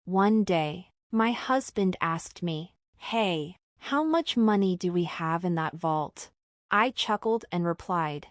One day, my husband asked me, "Hey, how much money do we have in that vault?" I chuckled and replied,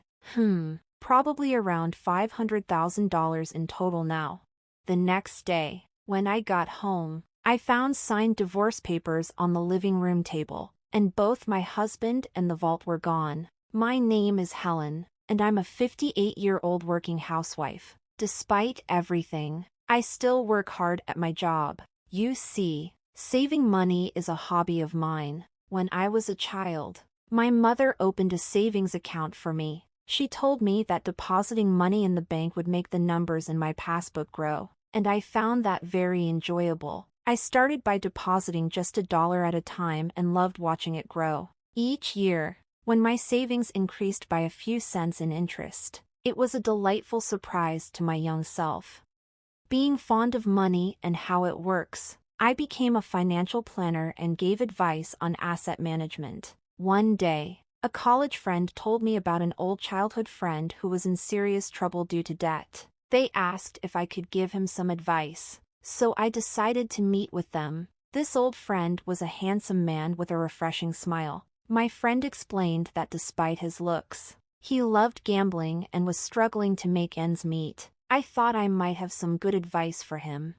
probably around $500,000 in total now. The next day, when I got home, I found signed divorce papers on the living room table, and both my husband and the vault were gone. My name is Helen, and I'm a 58-year-old working housewife. Despite everything, I still work hard at my job. You see, saving money is a hobby of mine. When I was a child, my mother opened a savings account for me. She told me that depositing money in the bank would make the numbers in my passbook grow, and I found that very enjoyable. I started by depositing just $1 at a time and loved watching it grow. Each year, when my savings increased by a few cents in interest, it was a delightful surprise to my young self. Being fond of money and how it works, I became a financial planner and gave advice on asset management. One day, a college friend told me about an old childhood friend who was in serious trouble due to debt. They asked if I could give him some advice, so I decided to meet with them. This old friend was a handsome man with a refreshing smile. My friend explained that despite his looks, he loved gambling and was struggling to make ends meet. I thought I might have some good advice for him.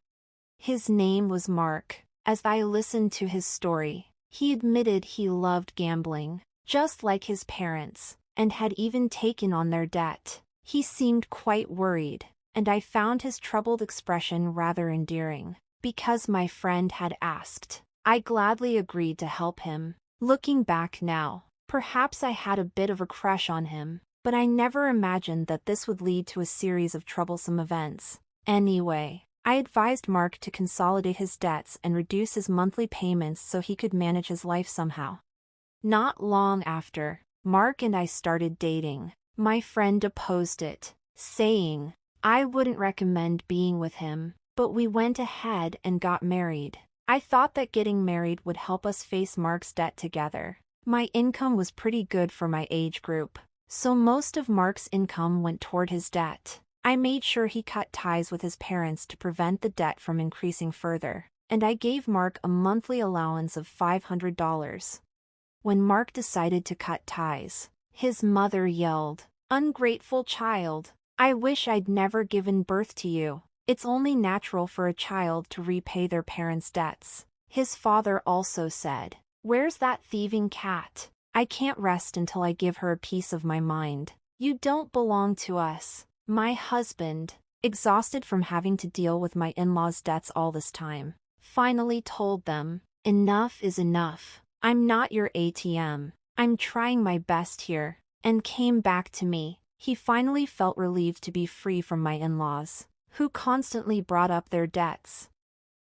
His name was Mark. As I listened to his story, he admitted he loved gambling, just like his parents, and had even taken on their debt. He seemed quite worried, and I found his troubled expression rather endearing. Because my friend had asked, I gladly agreed to help him. Looking back now, perhaps I had a bit of a crush on him, but I never imagined that this would lead to a series of troublesome events. Anyway, I advised Mark to consolidate his debts and reduce his monthly payments so he could manage his life somehow. Not long after, Mark and I started dating. My friend opposed it, saying, I wouldn't recommend being with him, but we went ahead and got married. I thought that getting married would help us face Mark's debt together. My income was pretty good for my age group, so most of Mark's income went toward his debt. I made sure he cut ties with his parents to prevent the debt from increasing further, and I gave Mark a monthly allowance of $500. When Mark decided to cut ties, his mother yelled, "Ungrateful child! I wish I'd never given birth to you." It's only natural for a child to repay their parents' debts. His father also said, "Where's that thieving cat? I can't rest until I give her a piece of my mind. You don't belong to us." My husband, exhausted from having to deal with my in-laws' debts all this time, finally told them, "Enough is enough. I'm not your ATM. I'm trying my best here," and came back to me. He finally felt relieved to be free from my in-laws, who constantly brought up their debts.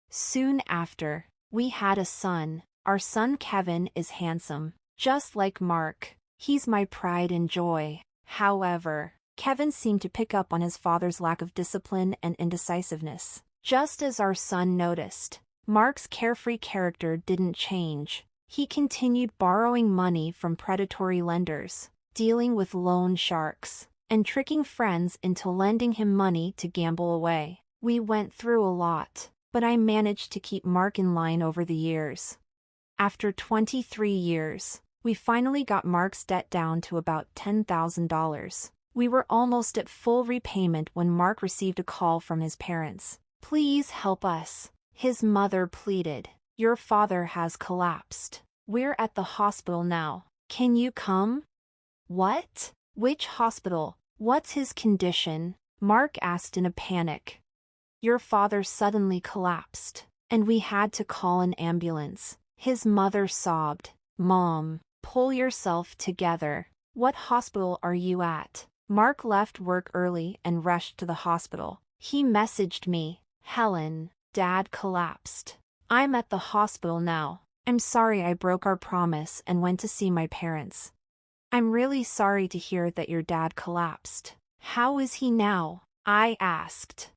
Soon after, we had a son. Our son Kevin is handsome, just like Mark. He's my pride and joy. However, Kevin seemed to pick up on his father's lack of discipline and indecisiveness. Just as our son noticed, Mark's carefree character didn't change. He continued borrowing money from predatory lenders, dealing with loan sharks, and tricking friends into lending him money to gamble away. We went through a lot, but I managed to keep Mark in line over the years. After 23 years, we finally got Mark's debt down to about $10,000. We were almost at full repayment when Mark received a call from his parents. "Please help us," his mother pleaded. "Your father has collapsed. We're at the hospital now. Can you come?" "What? Which hospital? What's his condition?" Mark asked in a panic. "Your father suddenly collapsed, and we had to call an ambulance." His mother sobbed. "Mom, pull yourself together. What hospital are you at?" Mark left work early and rushed to the hospital. He messaged me, "Helen, Dad collapsed. I'm at the hospital now. I'm sorry I broke our promise and went to see my parents. I'm really sorry to hear that your dad collapsed. How is he now?" I asked.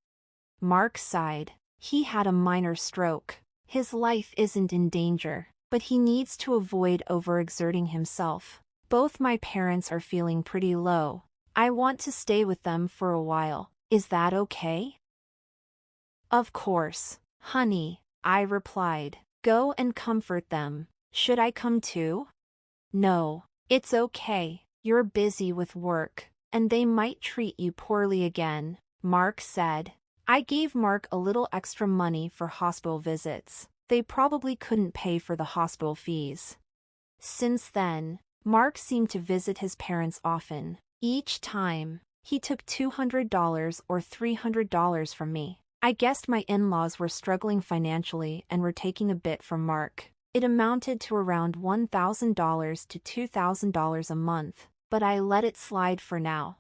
Mark sighed. "He had a minor stroke. His life isn't in danger, but he needs to avoid overexerting himself. Both my parents are feeling pretty low. I want to stay with them for a while. Is that okay?" "Of course, honey. I replied. Go and comfort them. Should I come too? No, it's okay. You're busy with work, and they might treat you poorly again, Mark said. I gave Mark a little extra money for hospital visits. They probably couldn't pay for the hospital fees. Since then, Mark seemed to visit his parents often. Each time, he took $200 or $300 from me. I guessed my in-laws were struggling financially and were taking a bit from Mark. It amounted to around $1,000 to $2,000 a month, but I let it slide for now.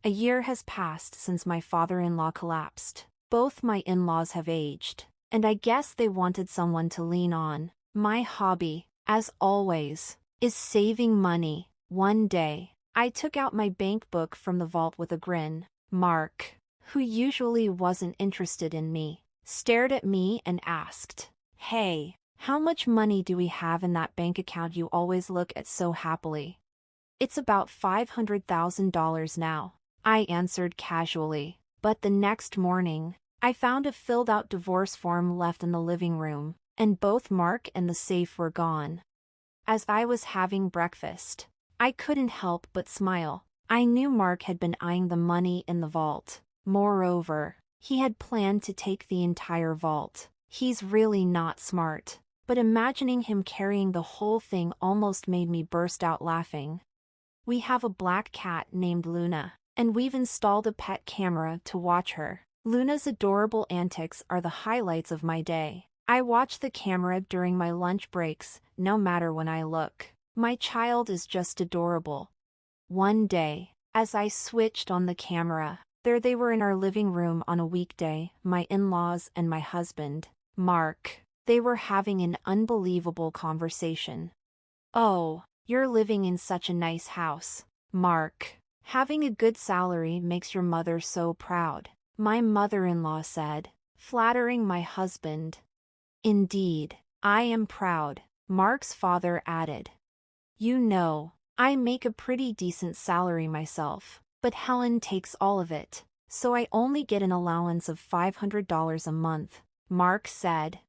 A year has passed since my father-in-law collapsed. Both my in-laws have aged, and I guess they wanted someone to lean on. My hobby, as always, is saving money. One day, I took out my bank book from the vault with a grin. Mark, who usually wasn't interested in me, stared at me and asked, "Hey, how much money do we have in that bank account you always look at so happily?" "It's about $500,000 now," I answered casually. But the next morning, I found a filled-out divorce form left in the living room, and both Mark and the safe were gone. As I was having breakfast, I couldn't help but smile. I knew Mark had been eyeing the money in the vault. Moreover, he had planned to take the entire vault. He's really not smart, but imagining him carrying the whole thing almost made me burst out laughing. We have a black cat named Luna, and we've installed a pet camera to watch her. Luna's adorable antics are the highlights of my day. I watch the camera during my lunch breaks, no matter when I look. My child is just adorable. One day, as I switched on the camera, there they were in our living room on a weekday, my in-laws and my husband, Mark. They were having an unbelievable conversation. "Oh, you're living in such a nice house, Mark. Having a good salary makes your mother so proud," my mother-in-law said, flattering my husband. "Indeed, I am proud," Mark's father added. "You know, I make a pretty decent salary myself, but Helen takes all of it, so I only get an allowance of $500 a month," Mark said.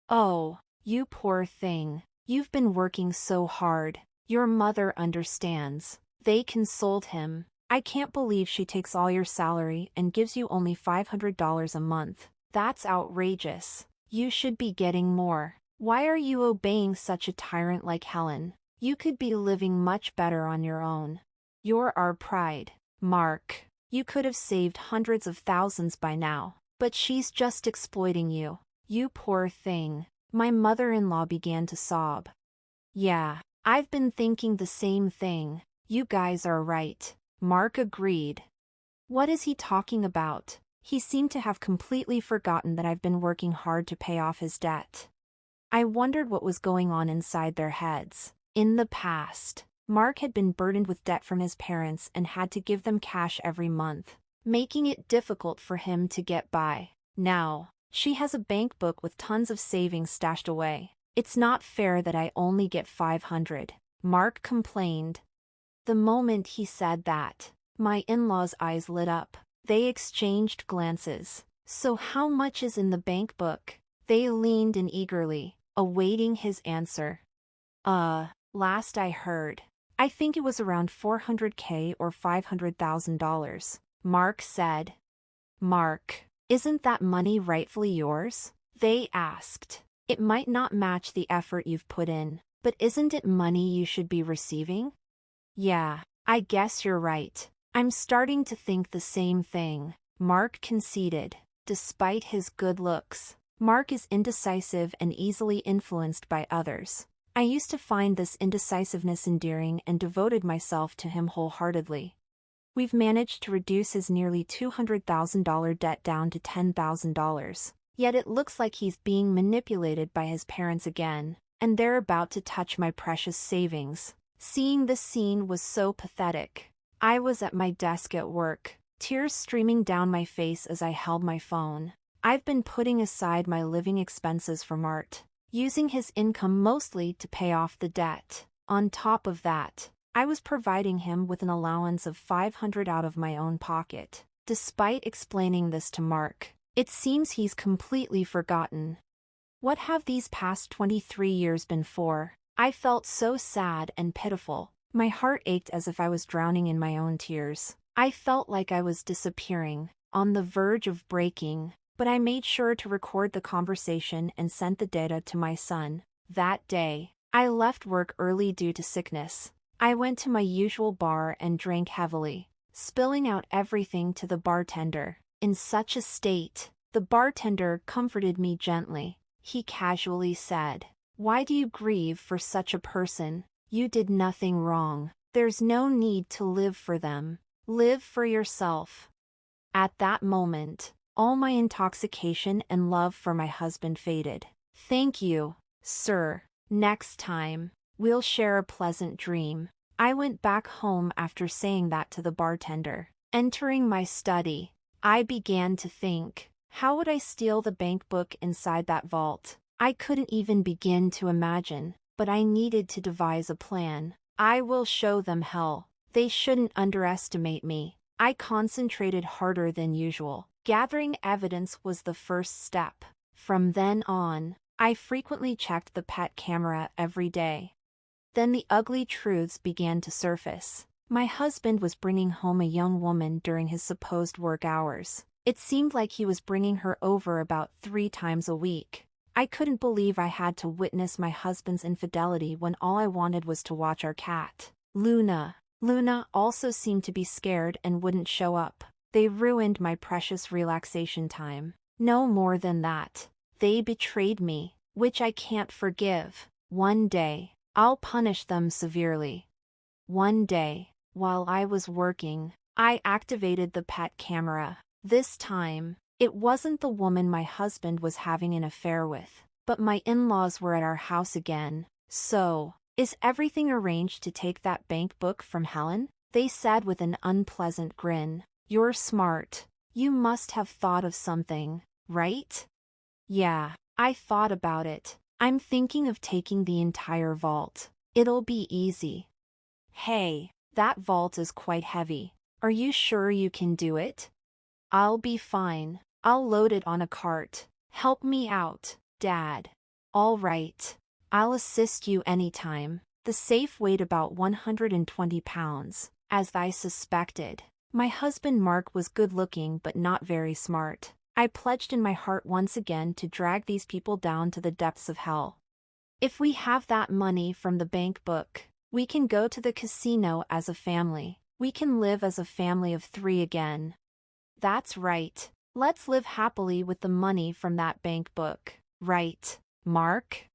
"Oh, you poor thing. You've been working so hard. Your mother understands," they consoled him. "I can't believe she takes all your salary and gives you only $500 a month. That's outrageous. You should be getting more. Why are you obeying such a tyrant like Helen? You could be living much better on your own. You're our pride, Mark. You could have saved hundreds of thousands by now, but she's just exploiting you. You poor thing." My mother-in-law began to sob. "Yeah, I've been thinking the same thing. You guys are right," Mark agreed. "What is he talking about?" He seemed to have completely forgotten that I've been working hard to pay off his debt. I wondered what was going on inside their heads. In the past, Mark had been burdened with debt from his parents and had to give them cash every month, making it difficult for him to get by. Now, she has a bank book with tons of savings stashed away. "It's not fair that I only get $500, Mark complained. The moment he said that, my in-laws' eyes lit up. They exchanged glances. "So how much is in the bank book?" They leaned in eagerly, awaiting his answer. Last I heard, I think it was around $400K or $500,000, Mark said. "Mark, isn't that money rightfully yours?" they asked. "It might not match the effort you've put in, but isn't it money you should be receiving?" "Yeah, I guess you're right. I'm starting to think the same thing," Mark conceded. Despite his good looks, Mark is indecisive and easily influenced by others. I used to find this indecisiveness endearing and devoted myself to him wholeheartedly. We've managed to reduce his nearly $200,000 debt down to $10,000. Yet it looks like he's being manipulated by his parents again, and they're about to touch my precious savings. Seeing this scene was so pathetic. I was at my desk at work, tears streaming down my face as I held my phone. I've been putting aside my living expenses for Mart, using his income mostly to pay off the debt. On top of that, I was providing him with an allowance of $500 out of my own pocket. Despite explaining this to Mark, it seems he's completely forgotten. What have these past 23 years been for? I felt so sad and pitiful. My heart ached as if I was drowning in my own tears. I felt like I was disappearing, on the verge of breaking, but I made sure to record the conversation and sent the data to my son. That day, I left work early due to sickness. I went to my usual bar and drank heavily, spilling out everything to the bartender. In such a state, the bartender comforted me gently. He casually said, "Why do you grieve for such a person? You did nothing wrong. There's no need to live for them. Live for yourself." At that moment, all my intoxication and love for my husband faded. "Thank you, sir. Next time, we'll share a pleasant dream." I went back home after saying that to the bartender. Entering my study, I began to think, how would I steal the bank book inside that vault? I couldn't even begin to imagine, but I needed to devise a plan. I will show them hell. They shouldn't underestimate me. I concentrated harder than usual. Gathering evidence was the first step. From then on, I frequently checked the pet camera every day. Then the ugly truths began to surface. My husband was bringing home a young woman during his supposed work hours. It seemed like he was bringing her over about 3 times a week. I couldn't believe I had to witness my husband's infidelity when all I wanted was to watch our cat, Luna. Luna also seemed to be scared and wouldn't show up. They ruined my precious relaxation time. No more than that. They betrayed me, which I can't forgive. One day, I'll punish them severely. One day, while I was working, I activated the pet camera. This time, it wasn't the woman my husband was having an affair with, but my in-laws were at our house again. "So, is everything arranged to take that bank book from Helen?" they said with an unpleasant grin. "You're smart. You must have thought of something, right?" "Yeah, I thought about it. I'm thinking of taking the entire vault. It'll be easy." "Hey, that vault is quite heavy. Are you sure you can do it?" "I'll be fine. I'll load it on a cart. Help me out, Dad." "All right. I'll assist you anytime." The safe weighed about 120 pounds, as I suspected. My husband Mark was good-looking but not very smart. I pledged in my heart once again to drag these people down to the depths of hell. "If we have that money from the bank book, we can go to the casino as a family. We can live as a family of 3 again." "That's right. Let's live happily with the money from that bank book. Right, Mark?"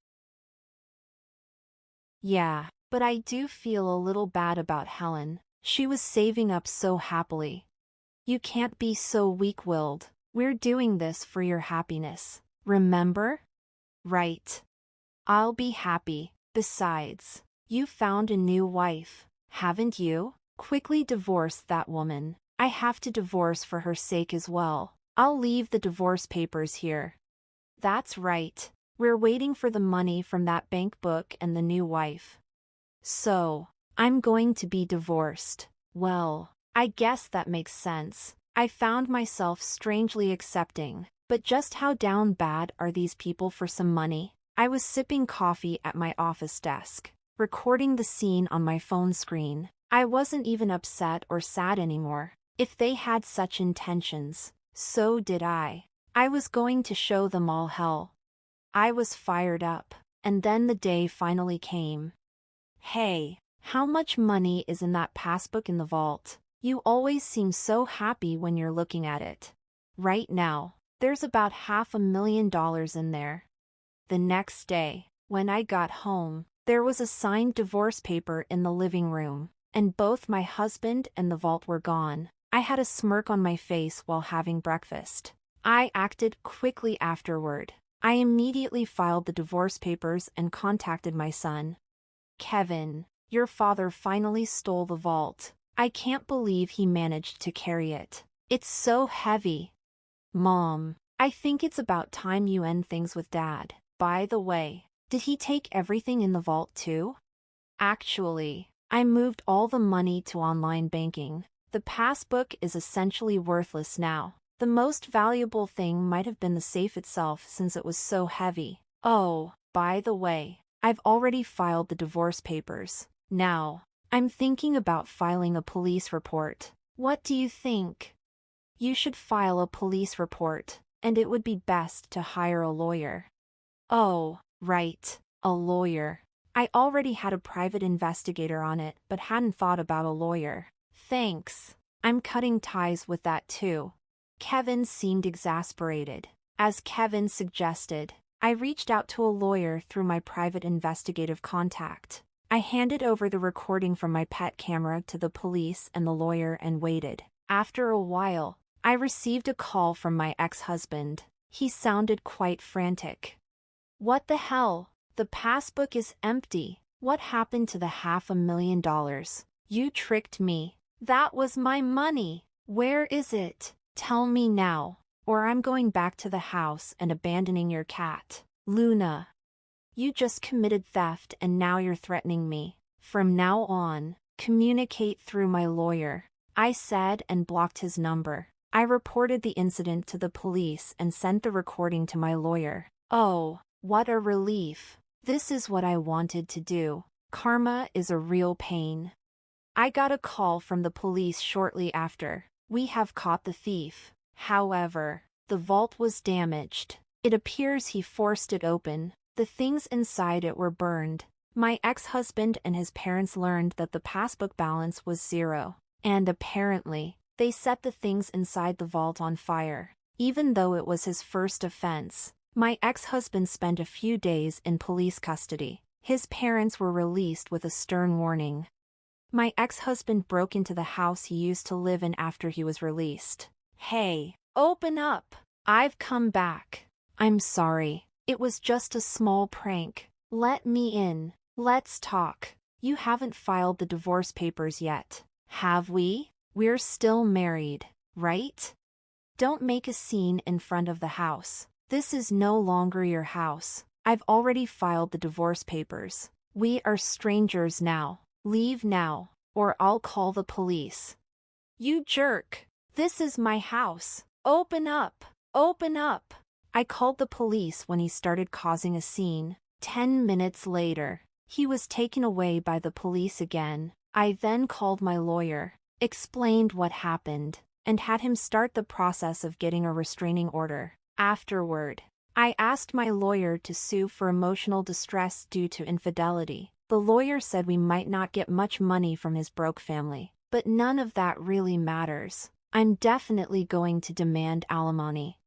"Yeah, but I do feel a little bad about Helen. She was saving up so happily." "You can't be so weak-willed. We're doing this for your happiness, remember?" "Right. I'll be happy. Besides, you found a new wife, haven't you?" "Quickly divorce that woman. I have to divorce for her sake as well. I'll leave the divorce papers here." "That's right. We're waiting for the money from that bank book and the new wife." "So, I'm going to be divorced. Well, I guess that makes sense." I found myself strangely accepting. But just how down bad are these people for some money? I was sipping coffee at my office desk, recording the scene on my phone screen. I wasn't even upset or sad anymore. If they had such intentions, so did I. I was going to show them all hell. I was fired up, and then the day finally came. "Hey, how much money is in that passbook in the vault? You always seem so happy when you're looking at it." "Right now, there's about $500,000 in there." The next day, when I got home, there was a signed divorce paper in the living room, and both my husband and the vault were gone. I had a smirk on my face while having breakfast. I acted quickly afterward. I immediately filed the divorce papers and contacted my son. "Kevin, your father finally stole the vault. I can't believe he managed to carry it. It's so heavy." "Mom, I think it's about time you end things with Dad. By the way, did he take everything in the vault too?" "Actually, I moved all the money to online banking. The passbook is essentially worthless now. The most valuable thing might have been the safe itself since it was so heavy." Oh, by the way, I've already filed the divorce papers. Now, I'm thinking about filing a police report. What do you think? You should file a police report, and it would be best to hire a lawyer. Oh, right, a lawyer. I already had a private investigator on it but hadn't thought about a lawyer. Thanks. I'm cutting ties with that too. Kevin seemed exasperated. As Kevin suggested, I reached out to a lawyer through my private investigative contact. I handed over the recording from my pet camera to the police and the lawyer and waited. After a while, I received a call from my ex-husband. He sounded quite frantic. What the hell? The passbook is empty. What happened to the $500,000? You tricked me. That was my money. Where is it? Tell me now, or I'm going back to the house and abandoning your cat. Luna. You just committed theft and now you're threatening me. From now on, communicate through my lawyer. I said and blocked his number. I reported the incident to the police and sent the recording to my lawyer. Oh, what a relief. This is what I wanted to do. Karma is a real pain. I got a call from the police shortly after. We have caught the thief. However, the vault was damaged. It appears he forced it open. The things inside it were burned. My ex-husband and his parents learned that the passbook balance was zero. And apparently, they set the things inside the vault on fire. Even though it was his first offense, my ex-husband spent a few days in police custody. His parents were released with a stern warning. My ex-husband broke into the house he used to live in after he was released. Hey, open up! I've come back. I'm sorry. It was just a small prank. Let me in. Let's talk. You haven't filed the divorce papers yet, have we? We're still married, right? Don't make a scene in front of the house. This is no longer your house. I've already filed the divorce papers. We are strangers now. Leave now, or I'll call the police. You jerk! This is my house. Open up! Open up! I called the police when he started causing a scene. 10 minutes later, he was taken away by the police again. I then called my lawyer, explained what happened, and had him start the process of getting a restraining order. Afterward, I asked my lawyer to sue for emotional distress due to infidelity. The lawyer said we might not get much money from his broke family, but none of that really matters. I'm definitely going to demand alimony.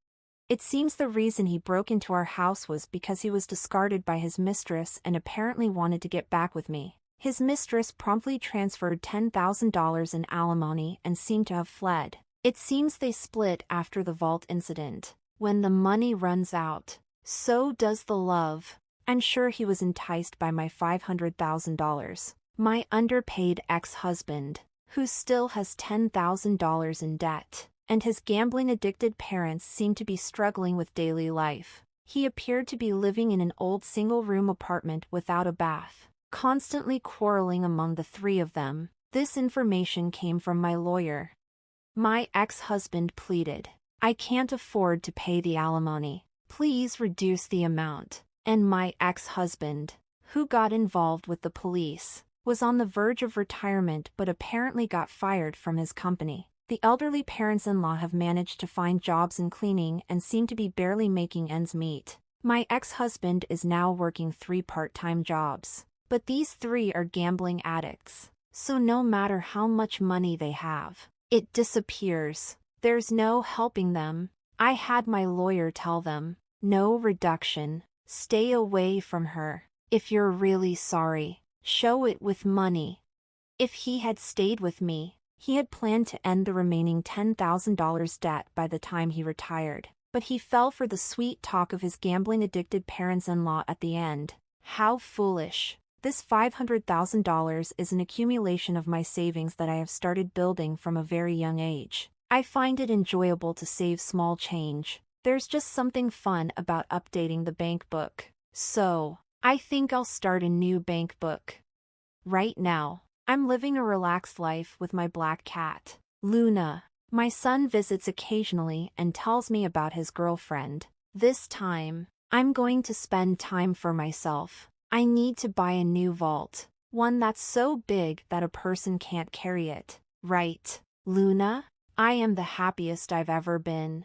It seems the reason he broke into our house was because he was discarded by his mistress and apparently wanted to get back with me. His mistress promptly transferred $10,000 in alimony and seemed to have fled. It seems they split after the vault incident. When the money runs out, so does the love. I'm sure he was enticed by my $500,000. My underpaid ex-husband, who still has $10,000 in debt, and his gambling-addicted parents seem to be struggling with daily life. He appeared to be living in an old single-room apartment without a bath, constantly quarreling among the three of them. This information came from my lawyer. My ex-husband pleaded, I can't afford to pay the alimony. Please reduce the amount. And my ex-husband, who got involved with the police, was on the verge of retirement but apparently got fired from his company. The elderly parents-in-law have managed to find jobs in cleaning and seem to be barely making ends meet. My ex-husband is now working 3 part-time jobs. But these 3 are gambling addicts, so no matter how much money they have, it disappears. There's no helping them. I had my lawyer tell them, no reduction. Stay away from her. If you're really sorry, show it with money. If he had stayed with me, he had planned to end the remaining $10,000 debt by the time he retired, but he fell for the sweet talk of his gambling-addicted parents-in-law at the end. How foolish. This $500,000 is an accumulation of my savings that I have started building from a very young age. I find it enjoyable to save small change. There's just something fun about updating the bank book. So, I think I'll start a new bank book. Right now, I'm living a relaxed life with my black cat, Luna. My son visits occasionally and tells me about his girlfriend. This time, I'm going to spend time for myself. I need to buy a new vault. One that's so big that a person can't carry it. Right, Luna? I am the happiest I've ever been.